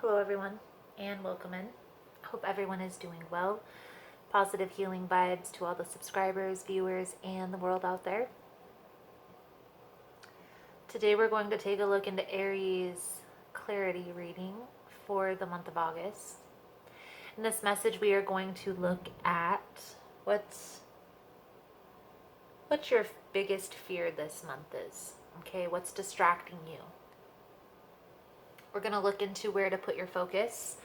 Hello everyone and welcome in. Hope everyone is doing well. Positive healing vibes to all the subscribers, viewers, and the world out there. Today we're going to take a look into Aries clarity reading for the month of August. In this message we are going to look at what's your biggest fear this month is. Okay, what's distracting you? We're going to look into where to put your focus,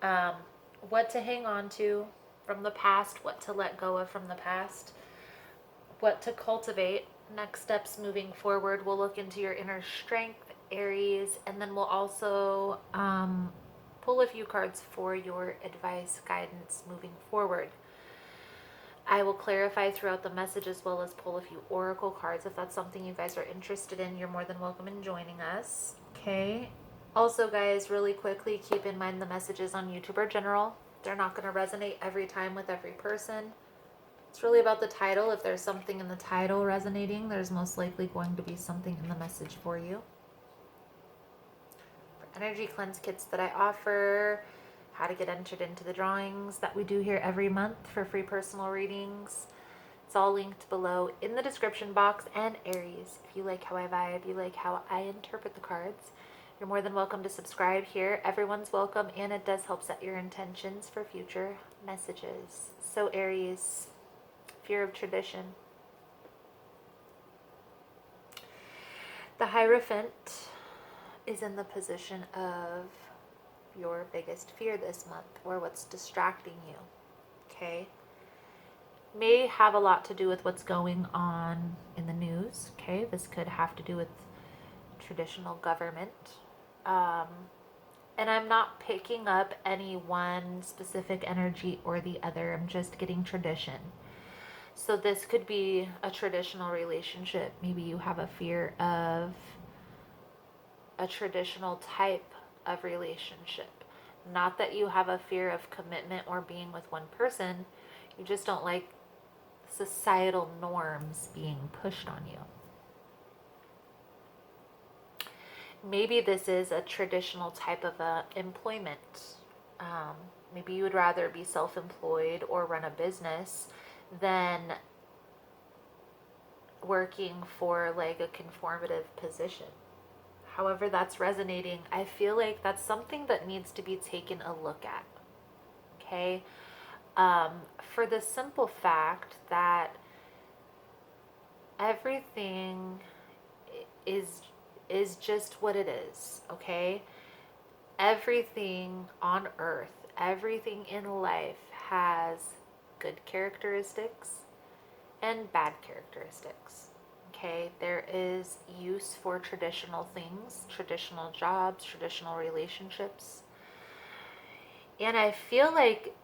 what to hang on to from the past, what to let go of from the past, what to cultivate, next steps moving forward. We'll look into your inner strength, Aries, and then we'll also pull a few cards for your advice, guidance moving forward. I will clarify throughout the message as well as pull a few oracle cards. If that's something you guys are interested in, you're more than welcome in joining us. Okay. Also, guys, really quickly, keep in mind the messages on YouTube are general. They're not going to resonate every time with every person. It's really about the title. If there's something in the title resonating, there's most likely going to be something in the message for you. For energy cleanse kits that I offer, how to get entered into the drawings that we do here every month for free personal readings. It's all linked below in the description box. And Aries, if you like how I vibe, you like how I interpret the cards, you're more than welcome to subscribe here. Everyone's welcome, and it does help set your intentions for future messages. So Aries, fear of tradition. The Hierophant is in the position of your biggest fear this month, or what's distracting you. Okay? May have a lot to do with what's going on in the news. Okay? This could have to do with traditional government. And I'm not picking up any one specific energy or the other. I'm just getting tradition. So this could be a traditional relationship. Maybe you have a fear of a traditional type of relationship. Not that you have a fear of commitment or being with one person. You just don't like societal norms being pushed on you. Maybe this is a traditional type of employment. Maybe you would rather be self-employed or run a business than working for like a conformative position. However that's resonating, I feel like that's something that needs to be taken a look at. Okay? For the simple fact that everything is just what it is, okay? Everything on earth, everything in life has good characteristics and bad characteristics, okay? There is use for traditional things, traditional jobs, traditional relationships. And I feel like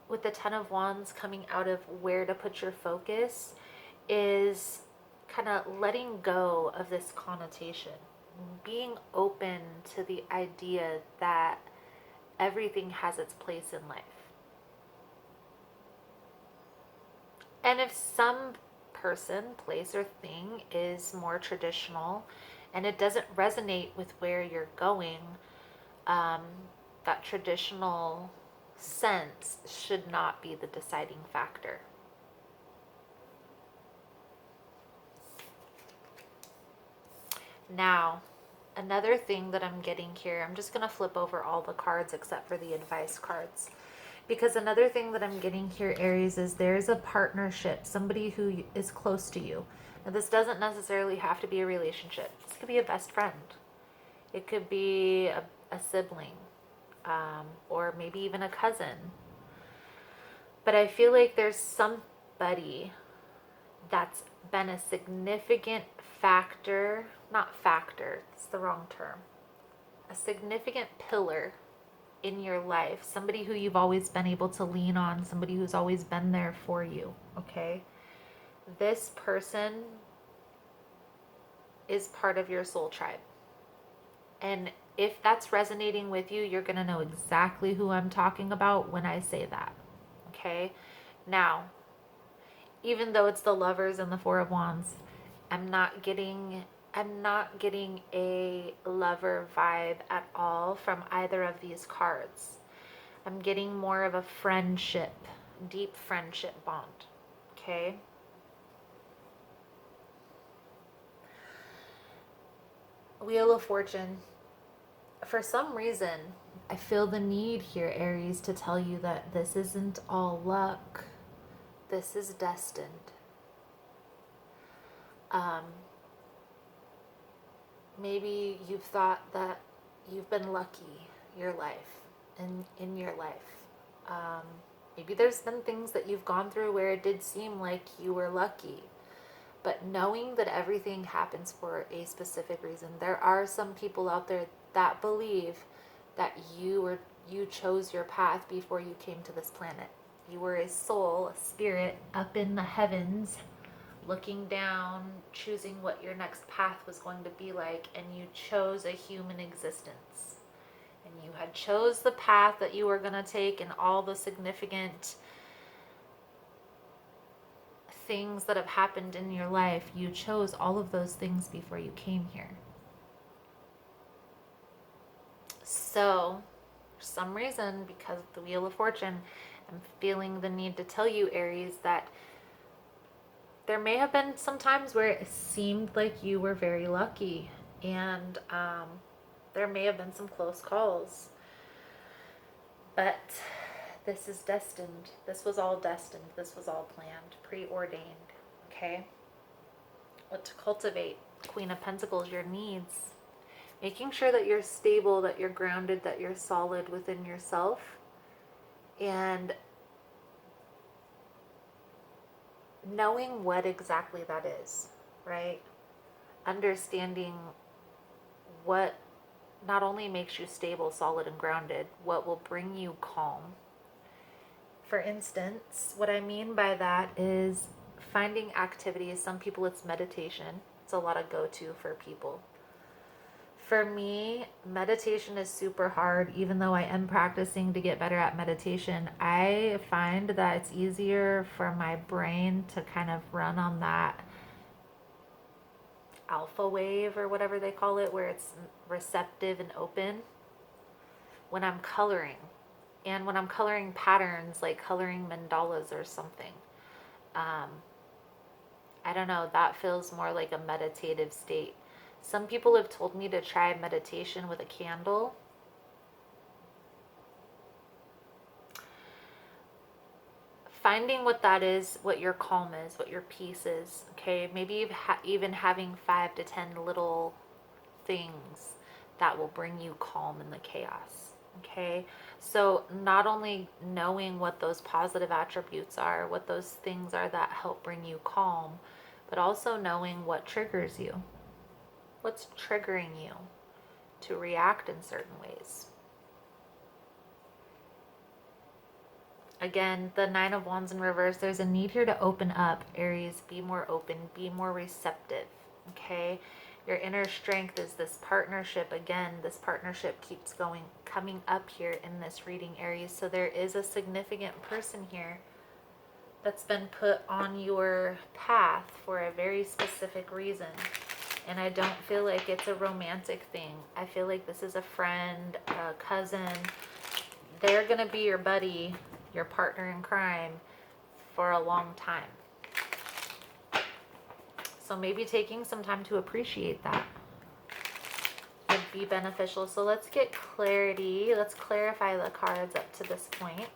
with the Ten of Wands coming out of where to put your focus is kind of letting go of this connotation, being open to the idea that everything has its place in life. And if some person, place, or thing is more traditional and it doesn't resonate with where you're going, that traditional sense should not be the deciding factor. Now, another thing that I'm getting here, I'm just going to flip over all the cards except for the advice cards. Because another thing that I'm getting here, Aries, is there's a partnership, somebody who is close to you. Now, this doesn't necessarily have to be a relationship. This could be a best friend. It could be a sibling, or maybe even a cousin. But I feel like there's somebody that's been a significant factor, not factor, it's the wrong term, a significant pillar in your life, somebody who you've always been able to lean on, somebody who's always been there for you, okay? This person is part of your soul tribe. And if that's resonating with you, you're going to know exactly who I'm talking about when I say that, okay? Now, even though it's the Lovers and the Four of Wands, I'm not getting I'm not getting a lover vibe at all from either of these cards. I'm getting more of a friendship, deep friendship bond. Okay? Wheel of Fortune. For some reason, I feel the need here, Aries, to tell you that this isn't all luck. This is destined. Um, Maybe you've thought that you've been lucky in your life. Um, Maybe there's been things that you've gone through where it did seem like you were lucky. But knowing that everything happens for a specific reason, there are some people out there that believe that you chose your path before you came to this planet. You were a soul, a spirit up in the heavens, looking down, choosing what your next path was going to be like, and you chose a human existence. And you had chose the path that you were going to take and all the significant things that have happened in your life. You chose all of those things before you came here. So, for some reason, because of the Wheel of Fortune, I'm feeling the need to tell you, Aries, that there may have been some times where it seemed like you were very lucky, and there may have been some close calls. But this is destined. This was all destined. This was all planned, preordained. Okay? What to cultivate? Queen of Pentacles, your needs. Making sure that you're stable, that you're grounded, that you're solid within yourself. And knowing what exactly that is, right? Understanding what not only makes you stable, solid, and grounded, what will bring you calm. For instance, what I mean by that is finding activities. Some people it's meditation. It's a lot of go-to for people. For me, meditation is super hard. Even though I am practicing to get better at meditation, I find that it's easier for my brain to kind of run on that alpha wave or whatever they call it, where it's receptive and open when I'm coloring. And when I'm coloring patterns, like coloring mandalas or something, I don't know, that feels more like a meditative state. Some people have told me to try meditation with a candle. Finding what that is, what your calm is, what your peace is, okay? Maybe even having 5 to 10 little things that will bring you calm in the chaos, okay? So not only knowing what those positive attributes are, what those things are that help bring you calm, but also knowing what triggers you. What's triggering you to react in certain ways. Again, the Nine of Wands in reverse, there's a need here to open up, Aries. Be more open, be more receptive, okay? Your inner strength is this partnership. Again, this partnership keeps coming up here in this reading, Aries. So there is a significant person here that's been put on your path for a very specific reason. And I don't feel like it's a romantic thing. I feel like this is a friend, a cousin. They're going to be your buddy, your partner in crime for a long time. So maybe taking some time to appreciate that would be beneficial. So let's get clarity. Let's clarify the cards up to this point.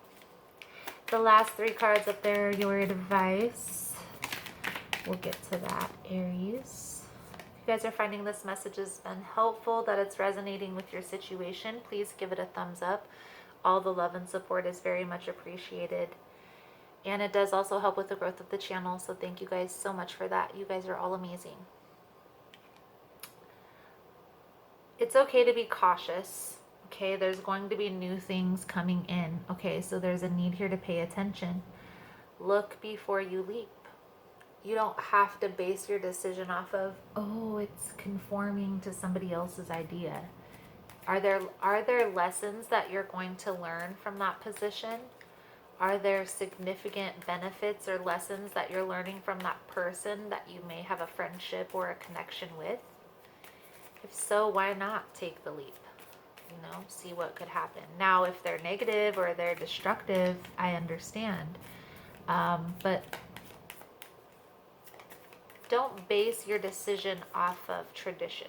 The last 3 cards up there are your advice. We'll get to that, Aries. If you guys are finding this message has been helpful, that it's resonating with your situation, please give it a thumbs up. All the love and support is very much appreciated. And it does also help with the growth of the channel, so thank you guys so much for that. You guys are all amazing. It's okay to be cautious, okay? There's going to be new things coming in, okay? So there's a need here to pay attention. Look before you leap. You don't have to base your decision off of, oh, it's conforming to somebody else's idea. Are there lessons that you're going to learn from that position? Are there significant benefits or lessons that you're learning from that person that you may have a friendship or a connection with? So why not take the leap? You know, see what could happen. Now, if they're negative or they're destructive, I understand. But don't base your decision off of tradition,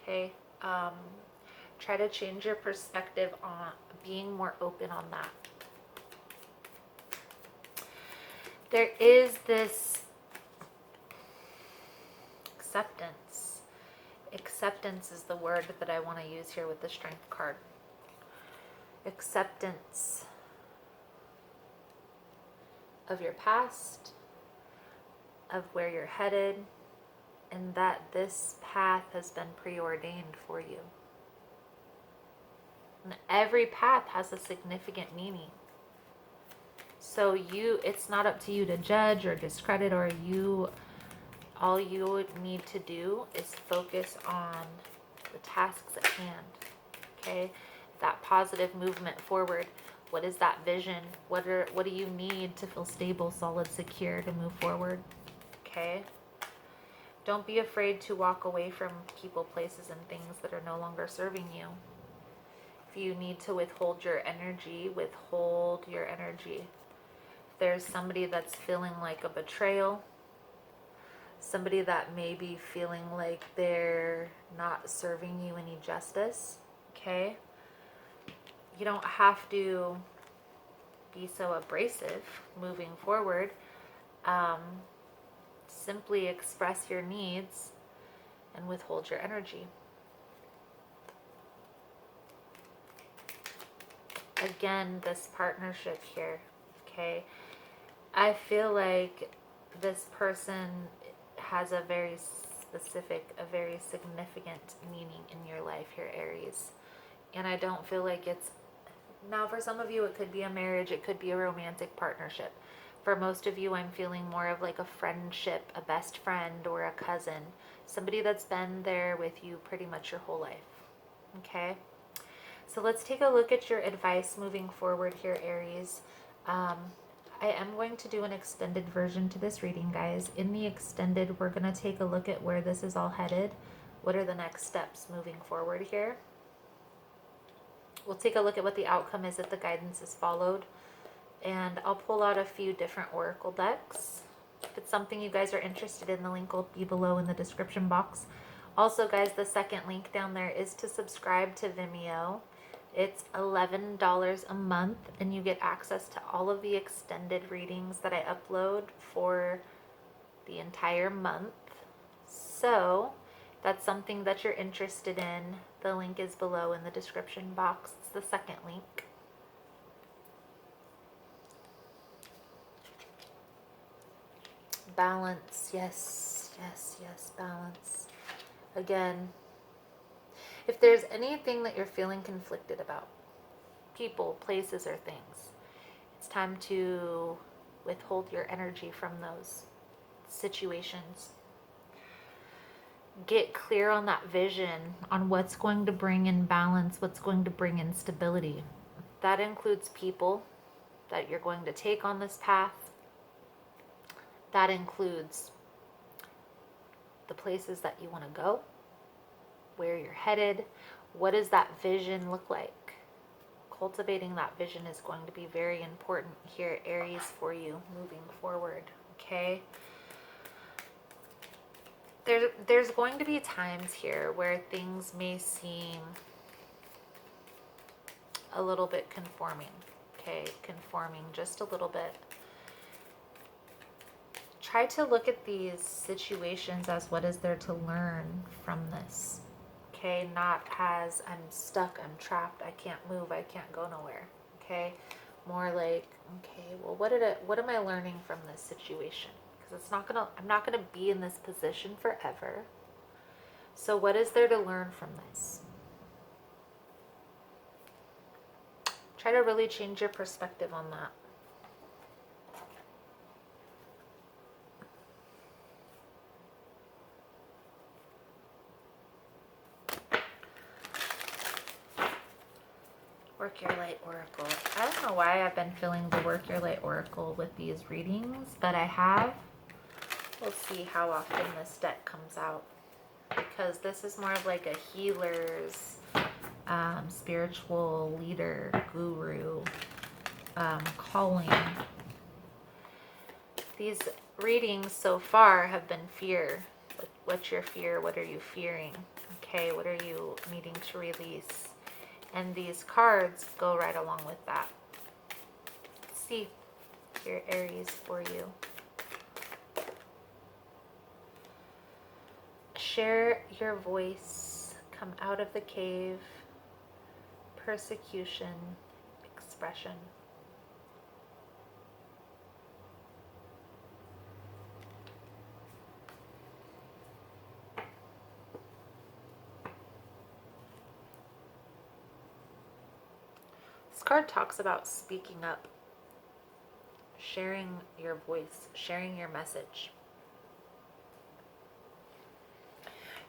okay? Try to change your perspective on being more open on that. There is this acceptance. Acceptance is the word that I want to use here with the Strength card. Acceptance of your past, of where you're headed, and that this path has been preordained for you. And every path has a significant meaning. So it's not up to you to judge or discredit, or all you would need to do is focus on the tasks at hand, okay? That positive movement forward. What is that vision? What do you need to feel stable, solid, secure to move forward, okay? Don't be afraid to walk away from people, places, and things that are no longer serving you. If you need to withhold your energy, withhold your energy. If there's somebody that's feeling like a betrayal, somebody that may be feeling like they're not serving you any justice, okay? You don't have to be so abrasive moving forward. Simply express your needs and withhold your energy. Again, this partnership here, okay? I feel like this person has a very specific, a very significant meaning in your life here, Aries. And I don't feel like it's, now for some of you it could be a marriage, it could be a romantic partnership. For most of you, I'm feeling more of like a friendship, a best friend or a cousin. Somebody that's been there with you pretty much your whole life, okay? So let's take a look at your advice moving forward here, Aries. I am going to do an extended version to this reading, guys. In the extended, we're going to take a look at where this is all headed. What are the next steps moving forward here? We'll take a look at what the outcome is if the guidance is followed. And I'll pull out a few different oracle decks. If it's something you guys are interested in, the link will be below in the description box. Also, guys, the second link down there is to subscribe to Vimeo. It's $11 a month, and you get access to all of the extended readings that I upload for the entire month. So, if that's something that you're interested in, the link is below in the description box. It's the second link. Balance, yes, yes, yes, balance. Again, if there's anything that you're feeling conflicted about, people, places, or things, it's time to withhold your energy from those situations. Get clear on that vision, on what's going to bring in balance, what's going to bring in stability. That includes people that you're going to take on this path. That includes the places that you want to go, where you're headed. What does that vision look like? Cultivating that vision is going to be very important here, Aries, for you moving forward, okay? There's going to be times here where things may seem a little bit conforming, okay? Conforming just a little bit. Try to look at these situations as what is there to learn from this. Okay, not as I'm stuck, I'm trapped, I can't move, I can't go nowhere. Okay, more like, okay, well, what am I learning from this situation? Because I'm not gonna be in this position forever. So what is there to learn from this? Try to really change your perspective on that. Work Your Light Oracle. I don't know why I've been feeling the Work Your Light Oracle with these readings, but I have. We'll see how often this deck comes out, because this is more of like a healer's, spiritual leader, guru, calling. These readings so far have been fear. What's your fear? What are you fearing? Okay, what are you needing to release? And these cards go right along with that. Let's see your Aries for you. Share your voice. Come out of the cave. Persecution. Expression. This card talks about speaking up, sharing your voice, sharing your message.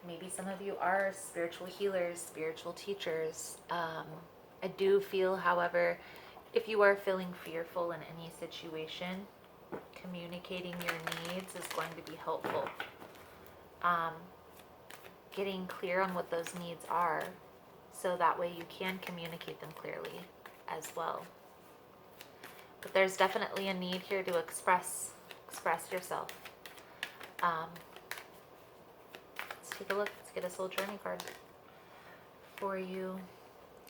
Maybe some of you are spiritual healers, spiritual teachers. I do feel, however, if you are feeling fearful in any situation, communicating your needs is going to be helpful. Getting clear on what those needs are, so that way you can communicate them clearly as well. But there's definitely a need here to express yourself. Let's take a look. Let's get a soul journey card for you.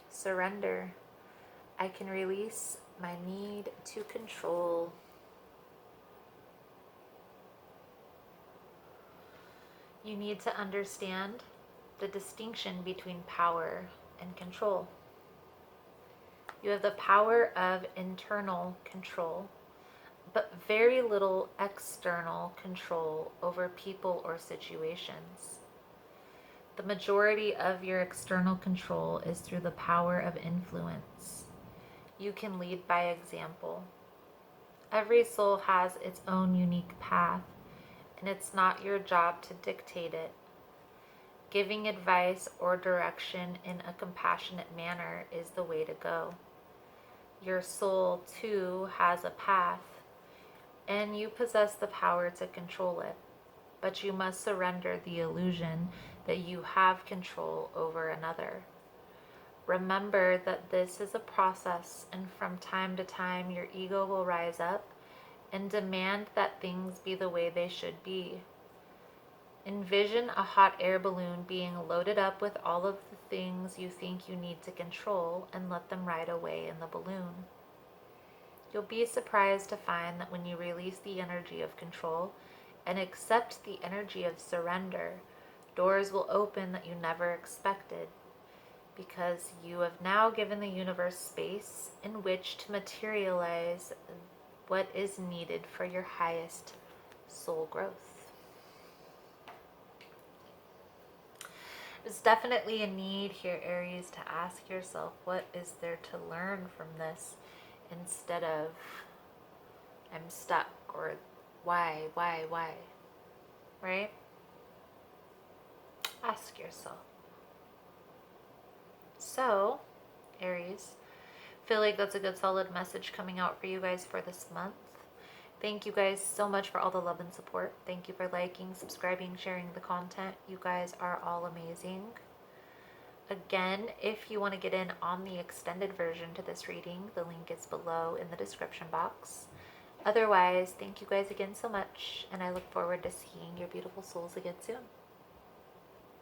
Surrender. I can release my need to control. You need to understand the distinction between power and control. You have the power of internal control, but very little external control over people or situations. The majority of your external control is through the power of influence. You can lead by example. Every soul has its own unique path, and it's not your job to dictate it. Giving advice or direction in a compassionate manner is the way to go. Your soul, too, has a path, and you possess the power to control it. But you must surrender the illusion that you have control over another. Remember that this is a process, and from time to time your ego will rise up and demand that things be the way they should be. Envision a hot air balloon being loaded up with all of the things you think you need to control, and let them ride away in the balloon. You'll be surprised to find that when you release the energy of control and accept the energy of surrender, doors will open that you never expected, because you have now given the universe space in which to materialize what is needed for your highest soul growth. There's definitely a need here, Aries, to ask yourself, what is there to learn from this, instead of I'm stuck, or why, right? Ask yourself. So, Aries, feel like that's a good solid message coming out for you guys for this month. Thank you guys so much for all the love and support. Thank you for liking, subscribing, sharing the content. You guys are all amazing. Again, if you want to get in on the extended version to this reading, the link is below in the description box. Otherwise, thank you guys again so much, and I look forward to seeing your beautiful souls again soon.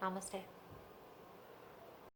Namaste.